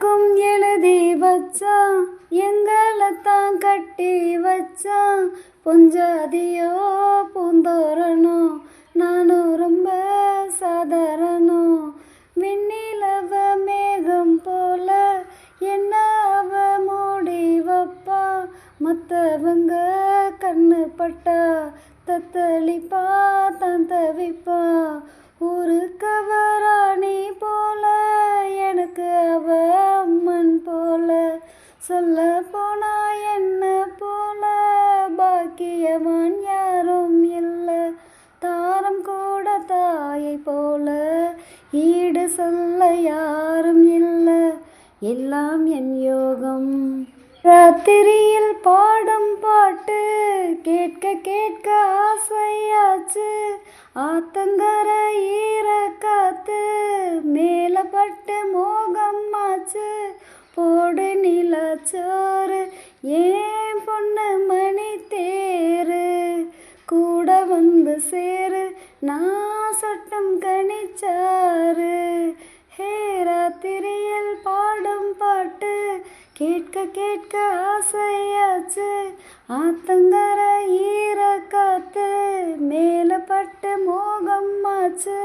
எனக்கும் எழுதி வச்சான், எங்களைத்தான் கட்டி வச்சான். பொஞ்சாதியோ பூந்தோரணம், நானும் ரொம்ப சாதாரணம். வெண்ணிலவ மேகம் போல என்ன அவ மூடி வப்பா. மற்றவங்க கண்ணு பட்டா தத்தளிப்பா தான் தவிப்பா. ஒரு கவராணி போல எனக்கு அவ அம்மன் போல. சொல்ல போனா என்ன போல பாக்கியவான் யாரும் இல்லை. தாரம் கூட தாயை போல ஈடு சொல்ல யாரும் இல்லை. எல்லாம் என் யோகம். ராத்திரியில் பாடும் பாட்டு கேட்க கேட்க ஆசையாச்சு. ஆத்தங்கர ஈர காத்து மேல பட்டு மோகம் ஆச்சு. போடு நிலச்சோறு ஏன் பொண்ணு மணி தேரு, கூட வந்து சேரு நான் சொட்டும் கனிச்சாரு. ஹே ராத்திரியில் பாடும் பாட்டு கேட்க கேட்க ஆசையாச்சு. ஆத்தங்கர ஈர காத்து மேல பட்டு மோகம் ஆச்சு.